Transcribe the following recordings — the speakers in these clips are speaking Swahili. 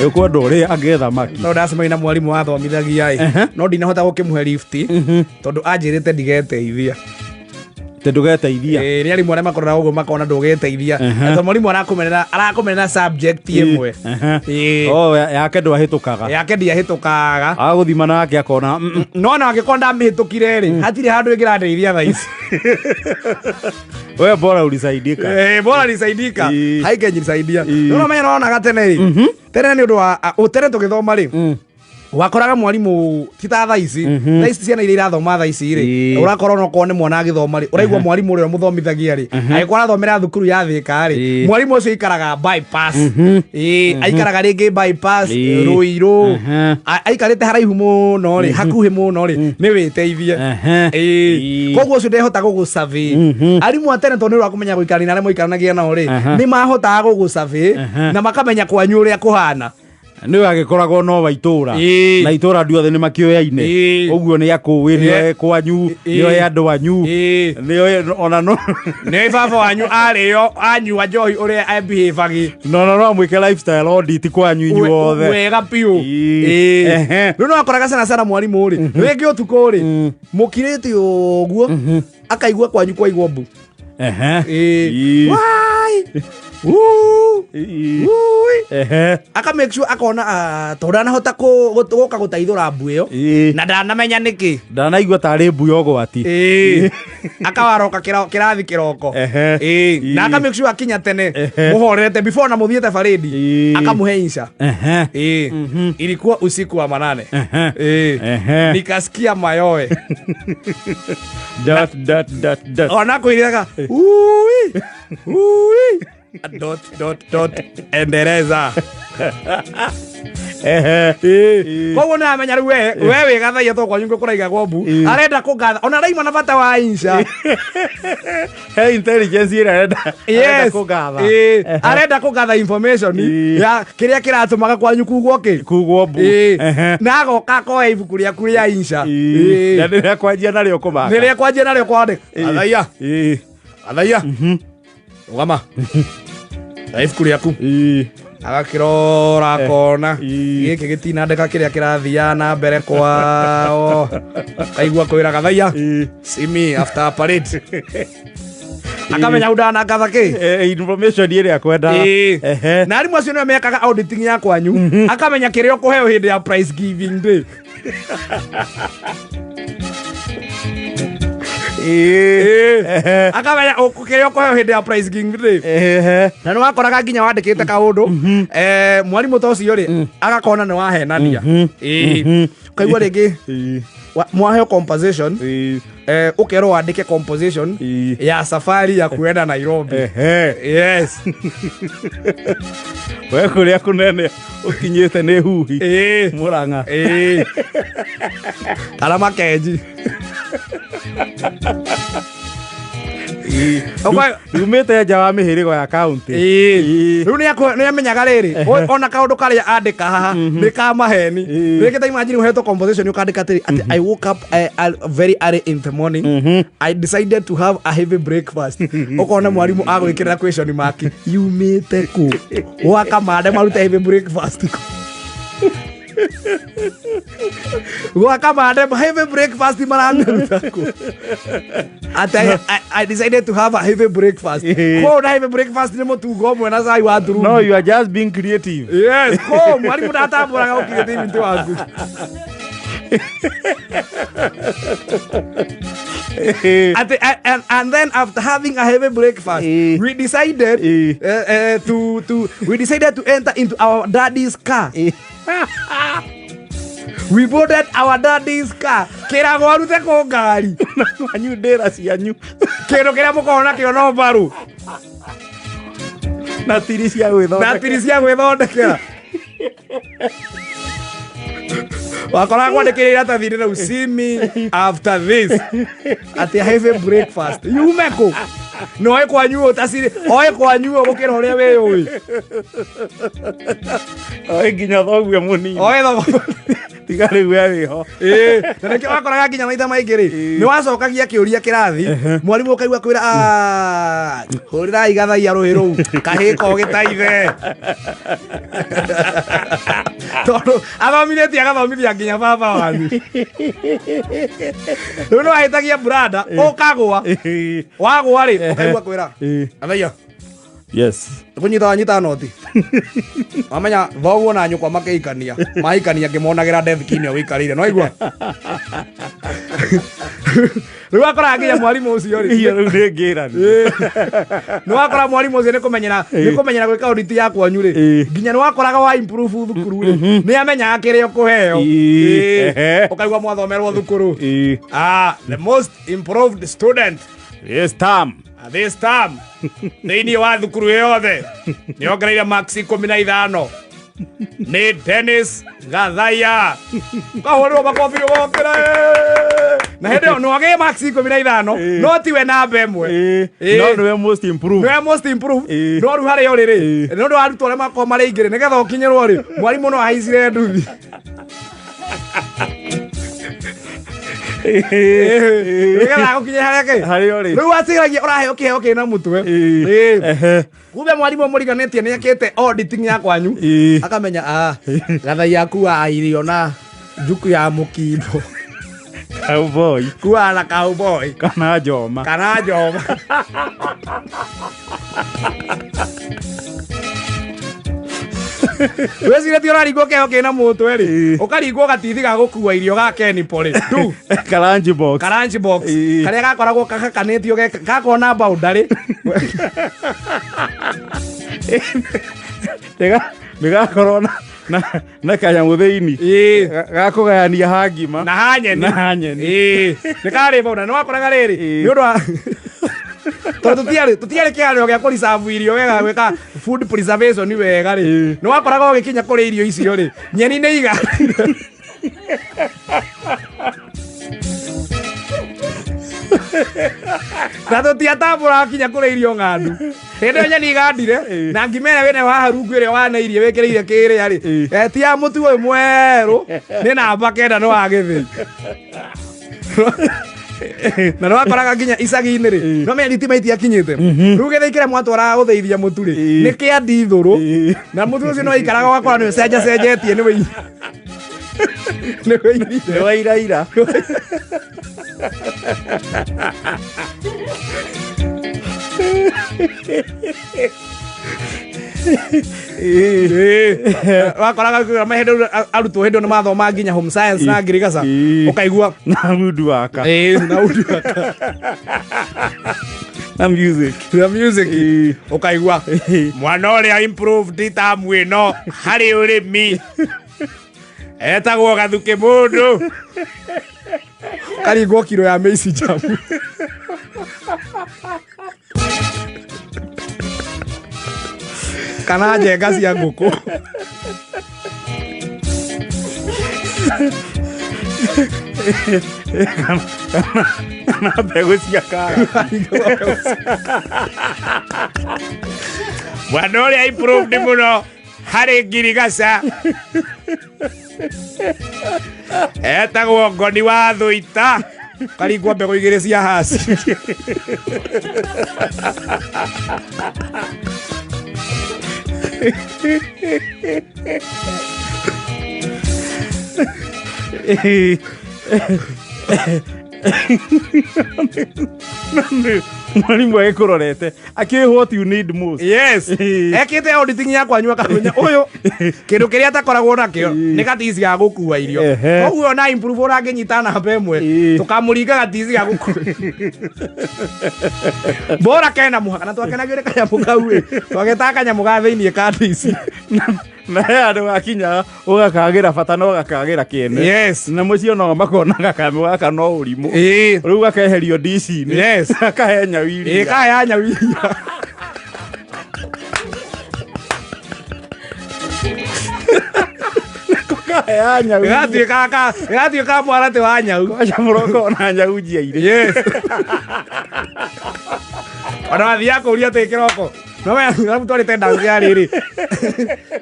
Yuko ndore agetha maki. No ndacemania na mwarimu wa thomithagia no ndinahota gukimũhe lift tondu anjirite ndigeteithia. Ndugeteithia. Ni ari mwana makorora uguo makona ndugeteithia. Tondu mwarimu arakumenera subject imwe. Yake ndwahitukaga. Yake ndiahitukaga. Aguthima nake akona no na agikonda mihitukire ri hatire handu ingirandeithia tha ici. Wewe bora ulisaidika. Bora nisaidika. Haike njisaidia. No menya naona gatene ri. Tene ni undu wa utere tugithoma ri. Wakoraga mwarimu tita tha ici na ici ciana iria irathoma tha ici ri urakora no kone mwana agithoma ri uraigwa mwarimu uria muthomithagia ri agikora thomera thukuru ya Thika ri mwarimu ucio ikaraga bypass aikaraga ringi bypass Ruiru aikarite haraihu muno ri hakuhi muno ri ni witeithie koguo ucio ndehota gugu survey arimu atene tondu ura kumenya guikara na moikaranagia nao ri ni mahota gugu survey na makamenya kwanyu uria kuhana niwe agikoragwo no waitura na itura nduothe ni makioyaine uguo ni akuwirio kwanyu niyo andu anyu niyo ona no ni baba wanyu ario anyu ajohi uria abehave no mwike lifestyle audit kwanyu inyuothe wega piu no akoraga sana mwarimu ri wengi utuko ri mukirite uguo akaigua kwanyu kwa igombu wai aka make sure akona tonda nahota guka gutaithura mbu iyo na ndanamenya niki ndanaigua tari mbu yogwati akawaroka kirathi kiroko na aka make sure akinya tene muhorete before na muthiete faredi akamuhe insha ilikuwa usiku wa manane nikasikia mayowe ona kuiriaga endereza koguo na amenya riu we gathaia to kwanyu kuraiga gombu arenda kugatha ona raima na bata wa insha he intelligence arenda kugatha arenda kugatha information ya kiria kiratumaga kwanyu kugwo mbu na agoka koe ibuku ria kuria insha na niria kwanjia nario kumaka niria kwanjia nario kwandika athaia ugama ibuku riaku agakirora kona giki gitinandika kiria kirathia na mbere kwao kaigua kwira gathaia see me after parade akamenya udana gathaki information iria kwenda na arimu acio niwe mekaga auditing ya kwanyu akamenya kiria kuheo hindi ya prize giving day akamenya ukiria kuheo hindi ya prize giving day na no wakoraga nginya wandikite kaundu mwarimu tocio ri agakona ni wahenania kaigua ringi mwaheo composition ukero wandike composition ya safari ya kuenda Nairobi yes we kuria kunene ukinyite ni huhi Murang'a alama keji umite nja wa mihirigo ya county riu ni amenyaga riri ona kaundu karia andika haha ni ka maheni reke ta imagine uheto composition ukandika tiri I woke up very early in the morning I decided to have a heavy breakfast ukona mwarimu agwikira question mark yumite ku wakamade maruta heavy breakfast wakamade heavy breakfast maranguta ku I decided to have a heavy breakfast. Ko na heavy breakfast ni mutugo mwe na sai wa through. No, you are just being creative. Yes, ko mwarimu datambura ga creativity waku. And then after having a heavy breakfast, we decided to enter into our daddy's car. We boarded our daddy's car. Kira gwarute ko ngari. Anyu ndera cianyu. Kero kira mukona kio no baru. Na tiri cia gwithondekera. Wakora kwandikirira ta thirira usimi after this at a heavy breakfast. You meko. No e kwanyu utasiri. Oe kwanyu gukira uria we ui. Oe nginya thoguo munini. Oe thoguo. tiga rä u wä ho na nä kä wakoraga nginya maita maingä rä nä wacokagia kä å ria kä rathi mwarimå kaigua kwä ra hå rä rai gathaia rå hä rå u kahä ko gä taithe tondå athomithä tie agathomithia nginya baba wanyu rä u nä wahä tagia brada å kagwa wagwa rä å kaigua kwä ra gathaia kå nyita noti wamenya thoguo na nyåkwa makeikania maikania ngä monagä ra ndethkinä å gäikarä ire no igua rä u wakoraga nginya mwarimå å cio rä ngä rani nä wakora mwarimå å cio nä kå menyera gwä ka audit ya kwanyu rä nginya nä wakoraga wa improve thukuru rä nä amenyaga kä rä o kå heo å kaigua mwathomerwo thukuru the most improved student this term thä-inä wa thukuru ä yothe nä ongereire max 15 nä Dennis Gathaiya kahå rä rwo makobi wokä ra na hä ndä ä yo nä wagä max 15 no tiwe namba ä mwe nä most improved no rä u harä o rä rä nä å ndå wa arutwo arä a makorwo marä aingä rä nä getha å kinyä rwo rä mwarimå no ahaicire nduthi getha gå kinye harä a rä u aciragia å raheo kä heo kä na må twe kumbe mwarimå må riganä tie nä akä te auditing ya kwanyu akamenya Gathaiya kuaa irio na njuku ya må kimbo cowboy kuaa na cowboy kana njoma wecire ti å raringwo kä heo kä na må twe rä å karingwo gatithi ga gå kua irio ga Kenipol rä tu karanji box karä a gakoragwo gakakanä tio gakorwo na boundary nä gakorwo na kanyamå thä-inä gakå gayania ha ngima na ha nyeni nä karä boundary nä wakoraga rä rä nä å ndå wa tondå tå tiarä kä harä gä a kå ricabu irio wega gwä ka food preservation wega rä nä wakoraga å gä kinya kå rä irio icio rä nyeni nä iga na tå tiatambå raga kinya kå rä irio ng'andu hä ndä ä yo nyeni igandire na ngima ä rä a wä nayo haha rungu ä rä a wanairie wä kä rä ire kä rä a rä tia må tu å yå mwerå nä namba 9 nä wagä thä na nä wakoraga nginya icagi-inä rä no menya thitima itiakinyä te rä u gä thä kä re mwatwaraga gå thäithia må tu rä nä kä a ndithå rå na må tu å cio nä waikaraga wakora nä cenjacenjetie nä nä wairaira wakoraga arutwo hä ndä nä mathoma nginya home science na ngirigaca å kaigua na mundu waka na music å kaigua mwana å rä a improved tamu ä no harä å rä mi etagwo gathukä må ndå karingwo kiro ya maici jamu kana njenga cia ngå kå kana mbegå cia kara mwana å rä a improved må no harä ngirigaca etagwo ngoni wa thå ita karingwo mbegå igä rä cia haci mwarimå agä kå rorete akä what you need most ekä te auditing ya kwanyu akamenya å yå kä ndå kä rä a takoragwo nakä o nä gatici ga gå kua irio koguo na improve å rangä nyita namba ä mwe tå kamå ringa gatici ga gå kua mbora kena må haka na twakenagio nä kanyamå kau twagetaga kanyamå ga thä iniä ka ndici na he andå gakinyaga å gakagä ra bata no gakagä ra kä ene na må cio no makonaga kamå gaka no å rimå rä u gakeherio ndici-inä gakahe nyawiria kaheya nyawiria gatuä ka mwaratä wa nyau må roko na nyau njiairä ona wathiaga kå ria atä kä roko no we arabu twari tenda ngari ri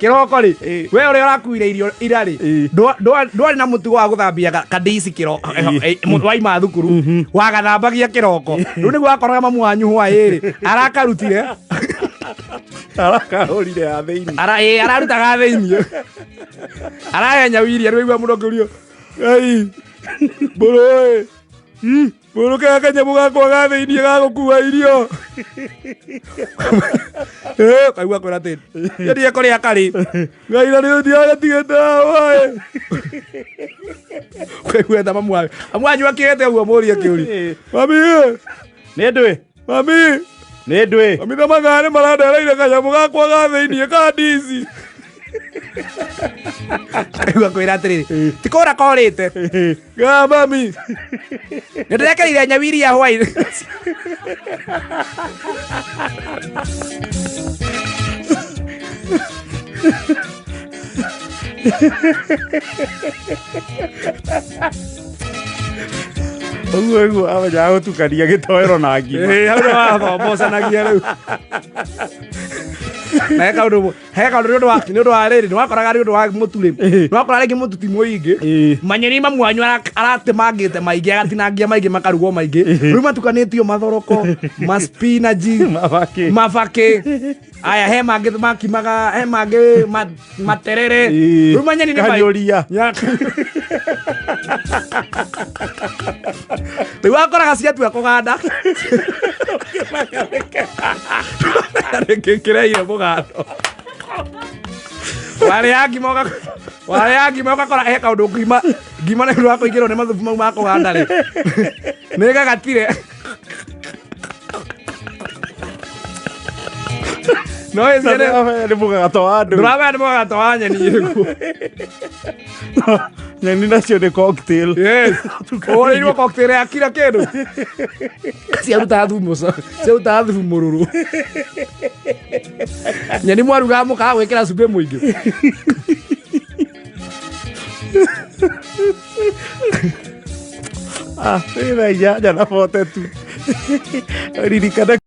kiroko ri we uri urakuire irio ira ri ndwari na mutu wa guthambia kadisi kiro waima thukuru wagathambagia kiroko riu niguo akoraga mamu wanyu hwairi arakarutire arakahurire ya thiini ararutaga thiini arahenya wiria riu igua murongorio ai boro boro ka kanyamu gakwa ga thiini gagukua irio kaigua kwira tini ndiye kuria kari ngaira riu ndiaga tigeta wae kaigua ta mamu wanyu akigete uguo muria kiuri mami ni ndwi mami ni ndwi mami na magare marandereire kanyamu gakwa ga thiini ka ndici kaigua kwira atiriri tikura korite ga mami ndirekereire nyawiri ya hwaini Uguo amenya gutukania gitoero na ngima hau wathomocanagia riu na he kaundu ni undu wa riri niwakoraga ni undu wa mutu ri niwakora ringi mutu ti muingi manyeni mamu wanyu aratemangite maingi agatinangia maingi makarugwo maingi riu matukanitio mathoroko maspinaji mabaki aya he mangi makimaga he mangi materere riu manyeni ni kanyuria riu wakoraga ciatua kuganda kireire mugando warĩa ngima ũgakora he kaũndũ ngima nĩ ũndũ wa kũingĩrwo nĩ mathubu mau ma kũganda rĩ nĩ gagatire no nĩ mũgagato wa andũ ndũramenya nĩ mũgagato wa nyeni ĩguo nyeni nacio nĩ cocktail ũrĩirwo cocktail ya kira kĩndũ ciarutaga thubu mũrũrũ nyeni mwarugaga mũkaga gwĩkĩra cumbĩ mũingĩ ĩna inyanya na bote tu ririkana